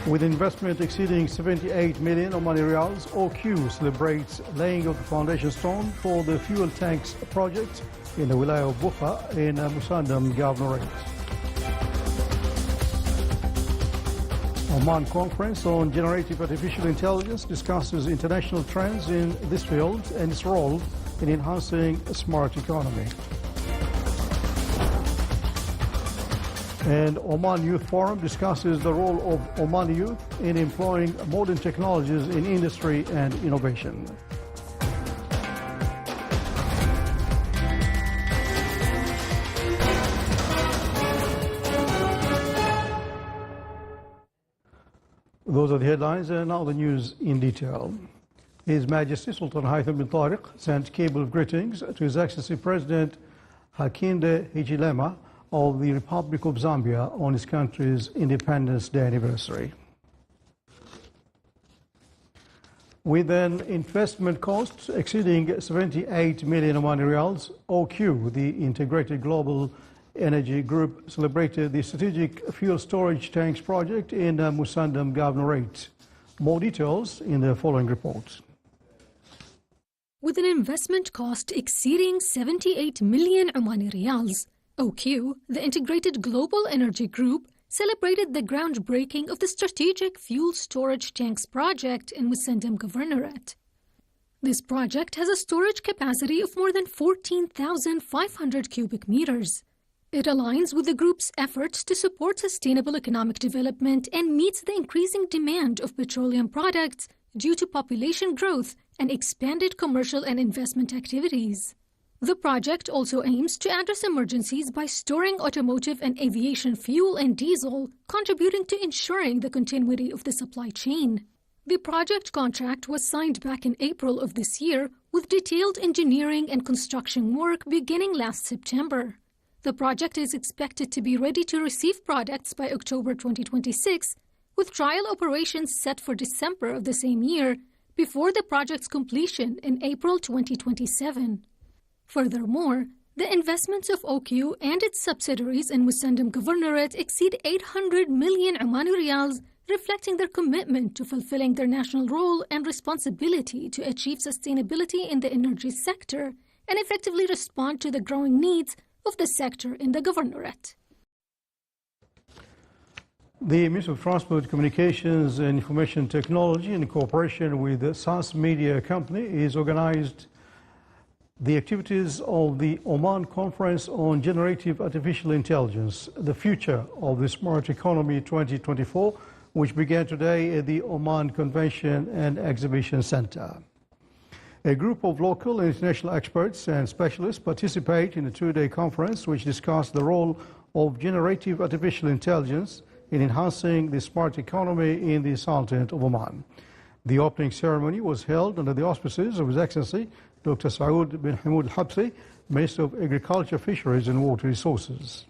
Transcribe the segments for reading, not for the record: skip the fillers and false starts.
With investment exceeding 78 million Omani Riyals, OQ celebrates laying of the foundation stone for the fuel tanks project in the Wilaya of Bukha in Musandam Governorate. Oman Conference on Generative Artificial Intelligence discusses international trends in this field and its role in enhancing a smart economy. And Oman Youth Forum discusses the role of Omani youth in employing modern technologies in industry and innovation. Those are the headlines, and now the news in detail. His Majesty Sultan Haitham bin Tariq sent cable of greetings to His Excellency President Hakainde Hichilema of the Republic of Zambia on his country's Independence Day anniversary. With an investment cost exceeding 78 million Omani Riyals, OQ, the Integrated Global Energy Group, celebrated the strategic fuel storage tanks project in Musandam Governorate. More details in the following report. With an investment cost exceeding 78 million Omani Riyals, OQ, the Integrated Global Energy Group, celebrated the groundbreaking of the Strategic Fuel Storage Tanks project in Musandam Governorate. This project has a storage capacity of more than 14,500 cubic meters. It aligns with the group's efforts to support sustainable economic development and meets the increasing demand of petroleum products due to population growth and expanded commercial and investment activities. The project also aims to address emergencies by storing automotive and aviation fuel and diesel, contributing to ensuring the continuity of the supply chain. The project contract was signed back in April of this year, with detailed engineering and construction work beginning last September. The project is expected to be ready to receive products by October 2026, with trial operations set for December of the same year, before the project's completion in April 2027. Furthermore, the investments of OQ and its subsidiaries in Musandam Governorate exceed 800 million Omani Riyals, reflecting their commitment to fulfilling their national role and responsibility to achieve sustainability in the energy sector and effectively respond to the growing needs of the sector in the Governorate. The Ministry of Transport, Communications and Information Technology, in cooperation with the SAS Media Company, is organized the activities of the Oman Conference on Generative Artificial Intelligence, the Future of the Smart Economy 2024, which began today at the Oman Convention and Exhibition Center. A group of local and international experts and specialists participate in a two-day conference which discussed the role of generative artificial intelligence in enhancing the smart economy in the Sultanate of Oman. The opening ceremony was held under the auspices of His Excellency Dr. Saud bin Hamoud Al-Habsi, Minister of Agriculture, Fisheries and Water Resources.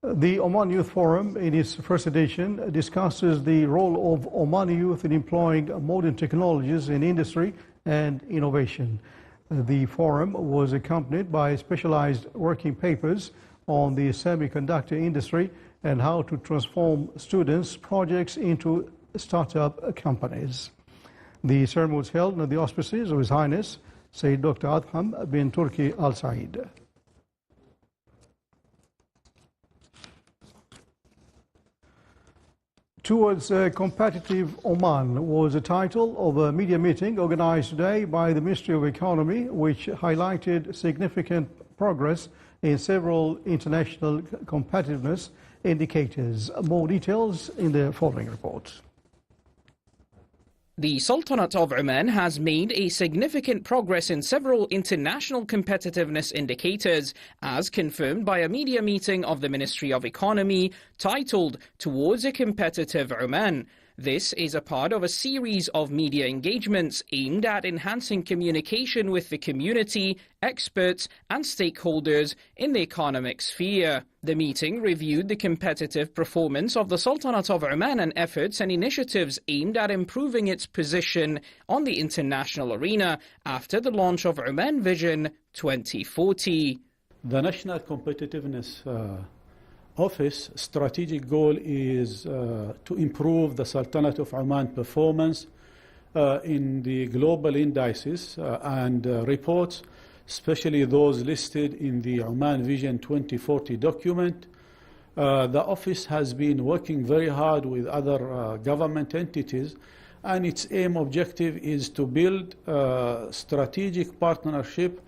The Oman Youth Forum, in its first edition, discusses the role of Omani youth in employing modern technologies in industry and innovation. The forum was accompanied by specialized working papers on the semiconductor industry and how to transform students' projects into startup companies. The ceremony was held under the auspices of His Highness Sayyid Dr. Adham bin Turki Al Said. Towards a Competitive Oman was the title of a media meeting organized today by the Ministry of Economy, which highlighted significant progress in several international competitiveness indicators. More details in the following report. The Sultanate of Oman has made a significant progress in several international competitiveness indicators, as confirmed by a media meeting of the Ministry of Economy titled Towards a Competitive Oman. This is a part of a series of media engagements aimed at enhancing communication with the community, experts and stakeholders in the economic sphere. The meeting reviewed the competitive performance of the Sultanate of Oman and efforts and initiatives aimed at improving its position on the international arena after the launch of Oman Vision 2040. The National Competitiveness Office strategic goal is to improve the Sultanate of Oman performance in the global indices and reports, especially those listed in the Oman Vision 2040 document. The office has been working very hard with other government entities, and its aim objective is to build a strategic partnership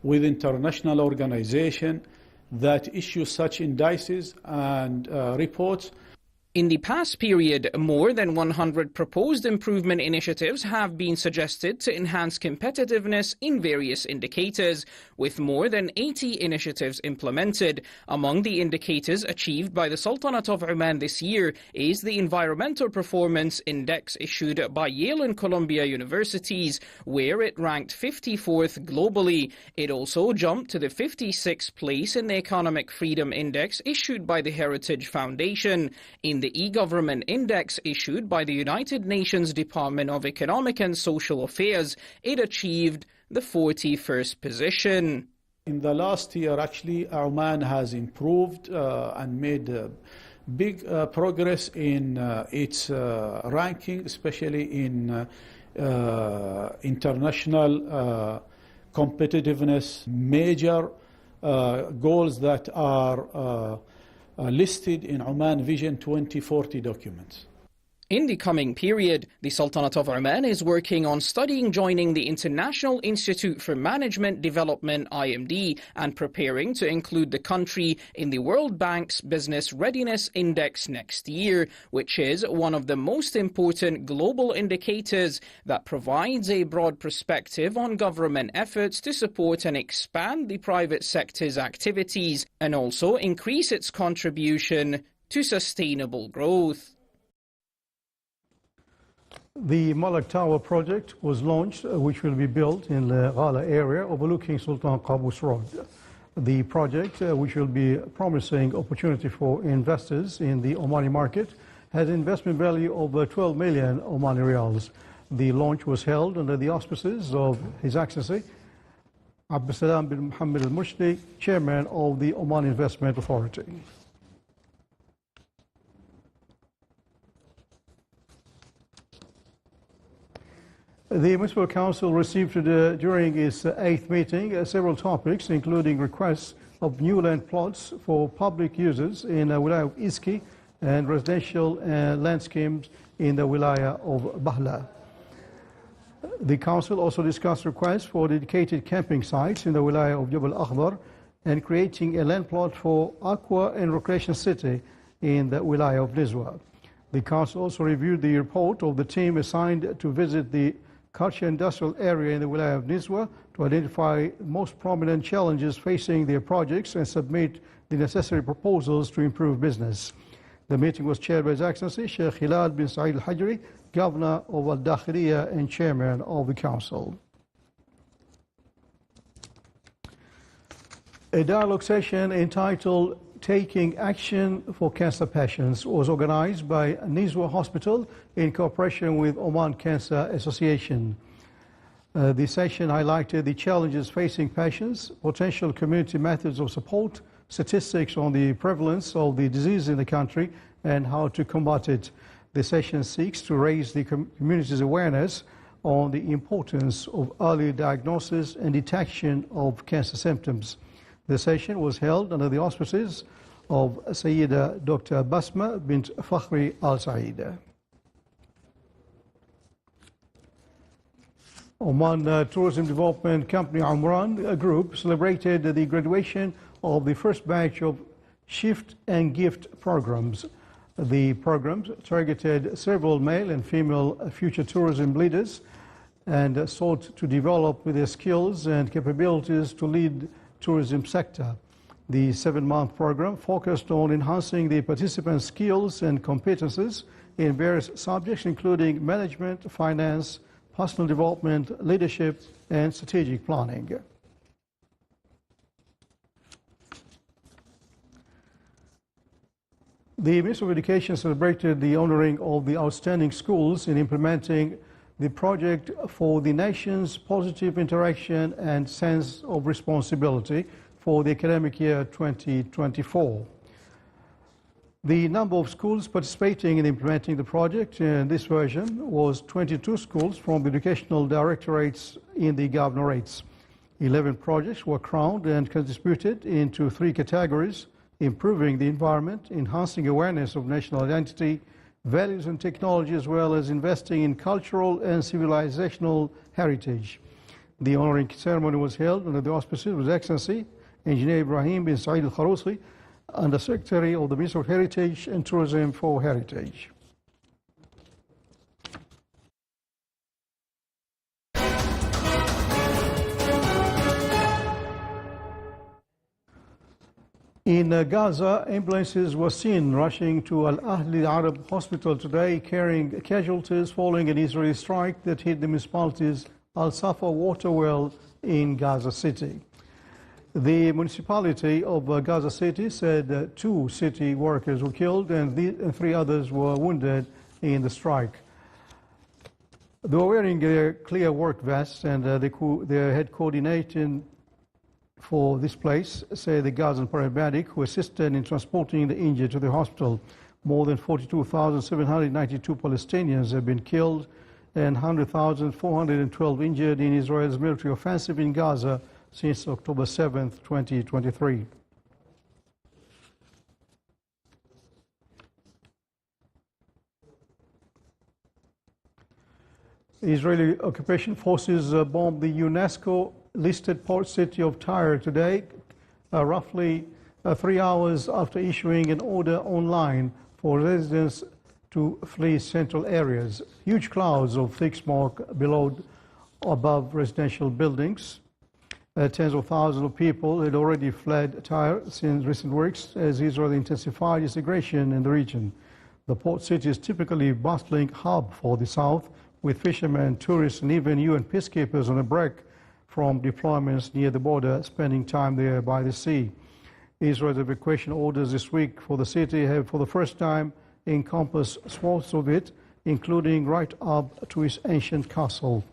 with international organizations that issue such indices and reports. In the past period, more than 100 proposed improvement initiatives have been suggested to enhance competitiveness in various indicators, with more than 80 initiatives implemented. Among the indicators achieved by the Sultanate of Oman this year is the Environmental Performance Index issued by Yale and Columbia Universities, where it ranked 54th globally. It also jumped to the 56th place in the Economic Freedom Index issued by the Heritage Foundation. In the e-Government Index issued by the United Nations Department of Economic and Social Affairs, it achieved the 41st position. In the last year, actually, Oman has improved and made big progress in its ranking, especially in international competitiveness major goals that are listed in Oman Vision 2040 documents. In the coming period, the Sultanate of Oman is working on studying joining the International Institute for Management Development (IMD) and preparing to include the country in the World Bank's Business Readiness Index next year, which is one of the most important global indicators that provides a broad perspective on government efforts to support and expand the private sector's activities and also increase its contribution to sustainable growth. The Malik Tower project was launched, which will be built in the Gala area overlooking Sultan Qaboos Road. The project, which will be a promising opportunity for investors in the Omani market, has an investment value of 12 million Omani riyals. The launch was held under the auspices of His Excellency Abdulsalam bin Mohammed al-Mushdi, Chairman of the Oman Investment Authority. The Municipal Council received during its 8th meeting several topics, including requests of new land plots for public users in the Wilaya of Iski and residential land schemes in the Wilaya of Bahla. The Council also discussed requests for dedicated camping sites in the Wilaya of Jabal Akhbar and creating a land plot for Aqua and Recreation City in the Wilaya of Nizwa. The Council also reviewed the report of the team assigned to visit the culture industrial area in the Wilaya of Nizwa to identify most prominent challenges facing their projects and submit the necessary proposals to improve business. The meeting was chaired by His Excellency Sheikh Hilal bin Saeed al-Hajri, Governor of Al-Dakhiliya and Chairman of the Council. A dialogue session entitled Taking Action for Cancer Patients was organized by Nizwa Hospital in cooperation with Oman Cancer Association. The session highlighted the challenges facing patients, potential community methods of support, statistics on the prevalence of the disease in the country, and how to combat it. The session seeks to raise the community's awareness on the importance of early diagnosis and detection of cancer symptoms. The session was held under the auspices of Sayyida Dr. Basma bint Fakhri Al Saeed. Oman Tourism Development Company Umran Group celebrated the graduation of the first batch of Shift and Gift programs. The programs targeted several male and female future tourism leaders and sought to develop their skills and capabilities to lead tourism sector. The 7-month program focused on enhancing the participants' skills and competences in various subjects, including management, finance, personal development, leadership, and strategic planning. The Ministry of Education celebrated the honoring of the outstanding schools in implementing the project for the nation's positive interaction and sense of responsibility for the academic year 2024. The number of schools participating in implementing the project in this version was 22 schools from the educational directorates in the governorates. 11 projects were crowned and distributed into 3 categories: improving the environment, enhancing awareness of national identity, values and technology, as well as investing in cultural and civilizational heritage. The honoring ceremony was held under the auspices of His Excellency Engineer Ibrahim bin Saeed Al-Kharousi, Under Secretary of the Ministry of Heritage and Tourism for Heritage. In Gaza, ambulances were seen rushing to Al-Ahli Arab Hospital today, carrying casualties following an Israeli strike that hit the municipality's Al-Safa water well in Gaza City. The municipality of Gaza City said 2 city workers were killed and 3 others were wounded in the strike. They were wearing clear work vests, and they had coordinating for this place, say the Gazan paramedic who assisted in transporting the injured to the hospital. More than 42,792 Palestinians have been killed and 100,412 injured in Israel's military offensive in Gaza since October 7, 2023. Israeli occupation forces bombed the UNESCO-listed port city of Tyre today, roughly 3 hours after issuing an order online for residents to flee central areas. Huge clouds of thick smoke billowed above residential buildings. Tens of thousands of people had already fled Tyre since recent weeks as Israel intensified its aggression in the region. The port city is typically a bustling hub for the south, with fishermen, tourists, and even UN peacekeepers on a break from deployments near the border, spending time there by the sea. Israel's evacuation orders this week for the city have, for the first time, encompassed swaths of it, including right up to its ancient castle.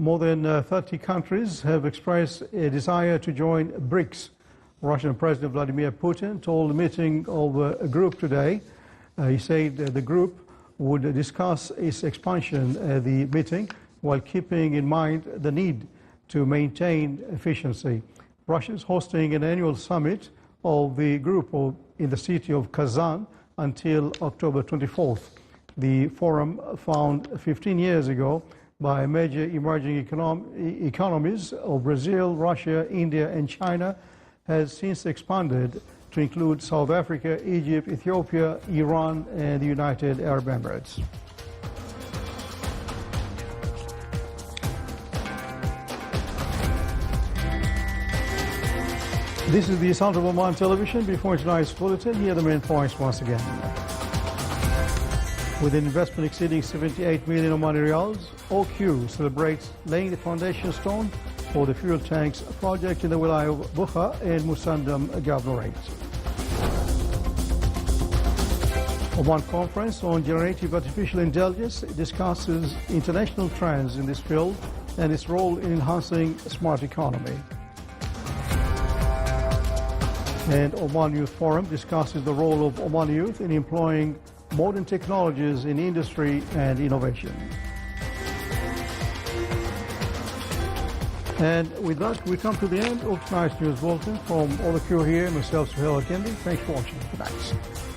More than 30 countries have expressed a desire to join BRICS. Russian President Vladimir Putin told a meeting of a group today. He said the group would discuss its expansion at the meeting while keeping in mind the need to maintain efficiency. Russia is hosting an annual summit of the group in the city of Kazan until October 24th. The forum, founded 15 years ago by major emerging economies of Brazil, Russia, India, and China, has since expanded to include South Africa, Egypt, Ethiopia, Iran, and the United Arab Emirates. This is the Sound of Oman television. Before tonight's bulletin, here are the main points once again. With an investment exceeding 78 million Omani riyals, OQ celebrates laying the foundation stone for the fuel tanks project in the Wilaya of Bukha and Musandam Governorate. Oman Conference on generative artificial intelligence discusses international trends in this field and its role in enhancing a smart economy. And Oman Youth Forum discusses the role of Oman youth in employing modern technologies in industry and innovation. And with that, we come to the end of tonight's news bulletin. From all the crew here, myself, Suhail Kendi, thanks for watching. Good night.